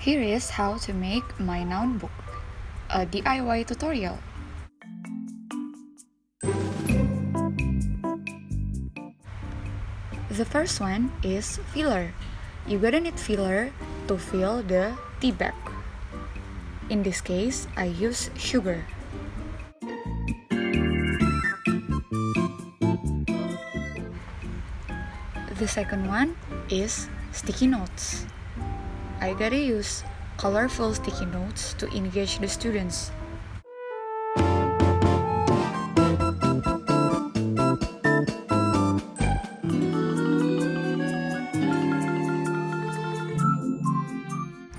Here is how to make my noun book, a DIY tutorial. The first one is filler. You gotta need filler to fill the tea bag. In this case, I use sugar. The second one is sticky notes. I gotta use colorful sticky notes to engage the students.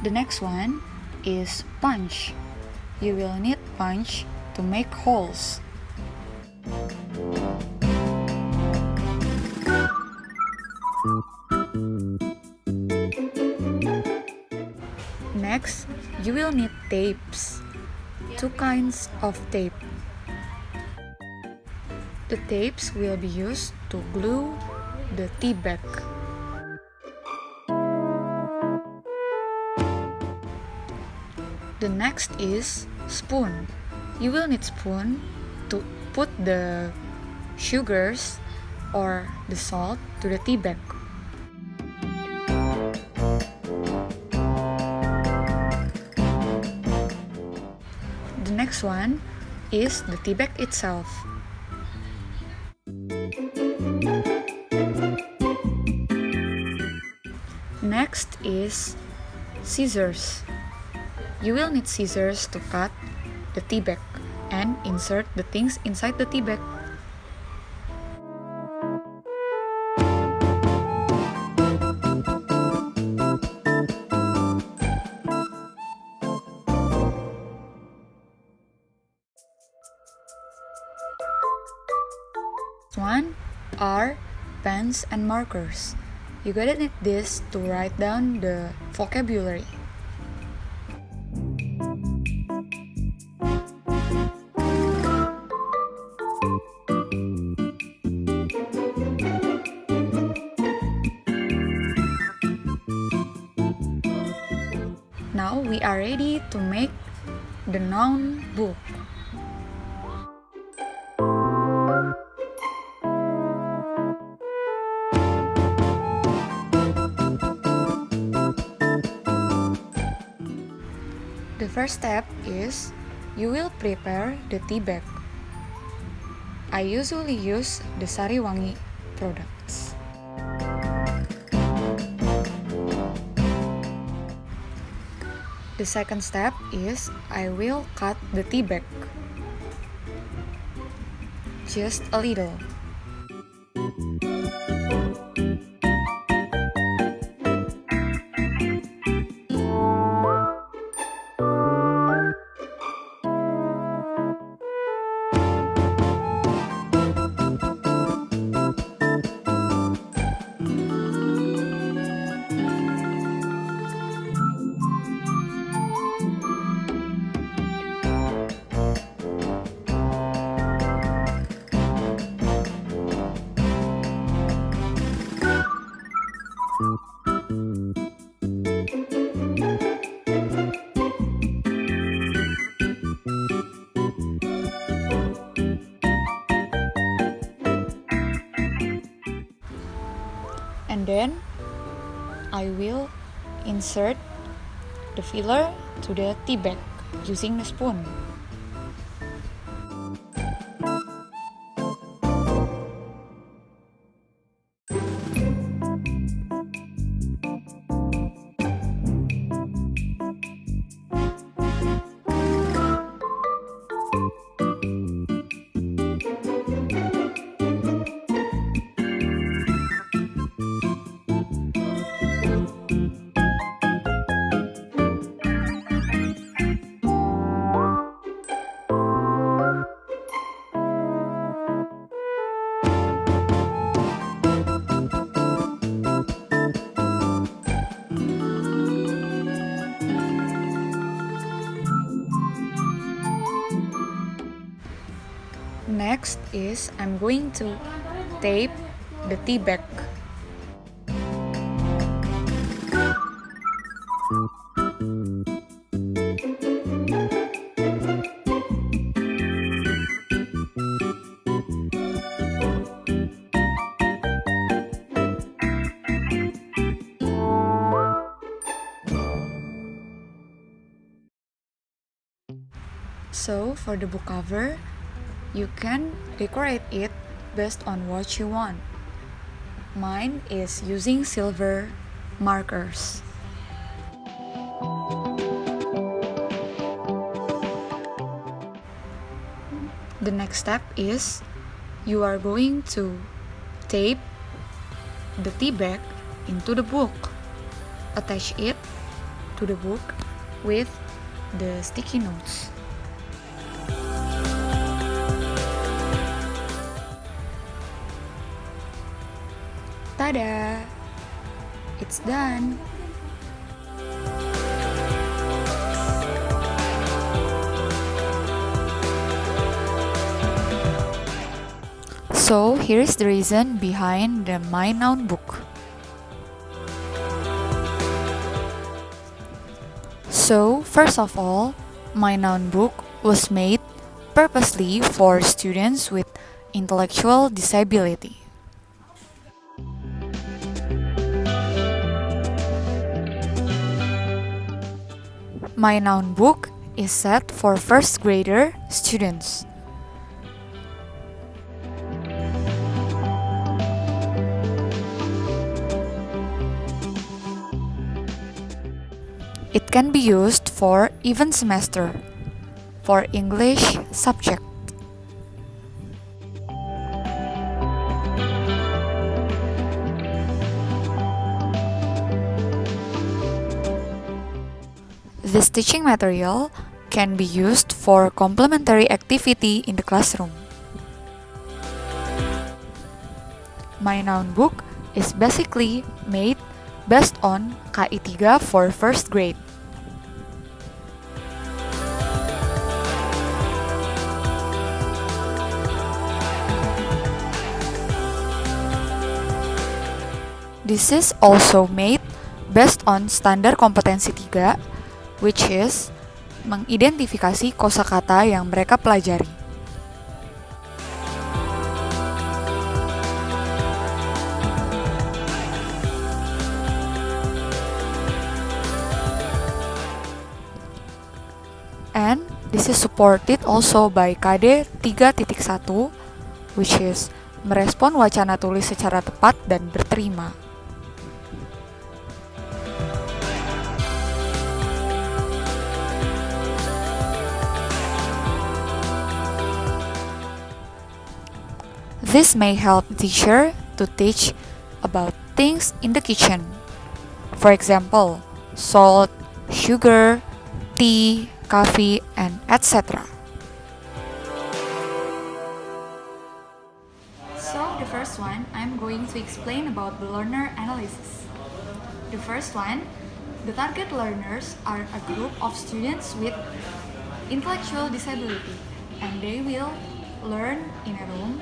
The next one is punch. You will need punch to make holes. Next, you will need tapes. Two kinds of tape. The tapes will be used to glue the tea bag. The next is spoon. You will need spoon to put the sugars or the salt to the tea bag. The next one is the tea bag itself. Next is scissors. You will need scissors to cut the tea bag and insert the things inside the tea bag. One are pens and markers. You gotta need this to write down the vocabulary. Now we are ready to make the noun book. The first step is you will prepare the tea bag. I usually use the Sariwangi products. The second step is I will cut the tea bag. Just a little. And then I will insert the filler to the tea bag using the spoon. Next is I'm going to tape the tea bag. So, for the book cover, you can decorate it based on what you want. Mine is using silver markers. The next step is you are going to tape the tea bag into the book. Attach it to the book with the sticky notes. Tada! It's done! So, here is the reason behind the My Noun Book. So, first of all, My Noun Book was made purposely for students with intellectual disability. My Noun Book is set for first grader students. It can be used for even semester, for English subject. This teaching material can be used for complementary activity in the classroom. My Noun Book is basically made based on KI3 for first grade. This is also made based on standar kompetensi 3, which is mengidentifikasi kosakata yang mereka pelajari. And this is supported also by KD 3.1, which is merespon wacana tulis secara tepat dan berterima. This may help the teacher to teach about things in the kitchen. For example, salt, sugar, tea, coffee, and etc. So the first one, I'm going to explain about the learner analysis. The first one, the target learners are a group of students with intellectual disability, and they will learn in a room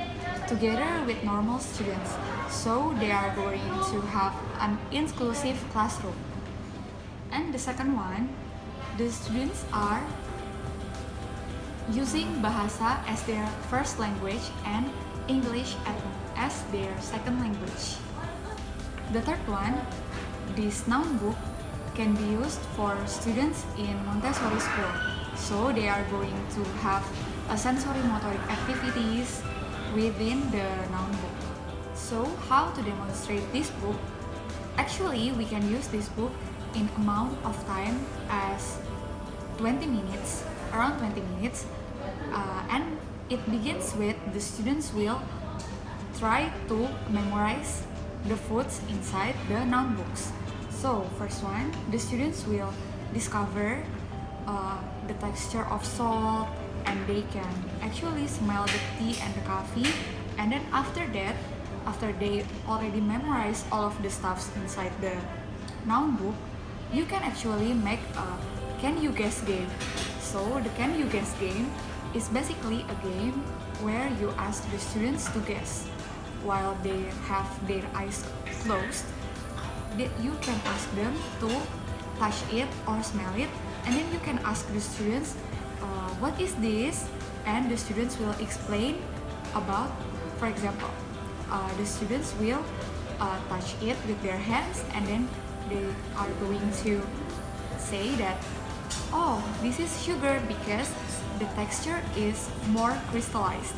together with normal students. So they are going to have an inclusive classroom. And the second one, the students are using Bahasa as their first language and English as their second language. The third one, this noun book can be used for students in Montessori school. So they are going to have a sensory motoric activities within the noun book. So how to demonstrate this book? Actually, we can use this book in amount of time as 20 minutes, around 20 minutes, and it begins with the students will try to memorize the foods inside the noun books. So first one, the students will discover the texture of salt, and they can actually smell the tea and the coffee. And then after that, after they already memorize all of the stuffs inside the noun book, you can actually make a can you guess game. So the can you guess game is basically a game where you ask the students to guess while they have their eyes closed. You can ask them to touch it or smell it, and then you can ask the students, what is this? And the students will explain about, for example, the students will touch it with their hands, and then they are going to say that, oh, this is sugar because the texture is more crystallized.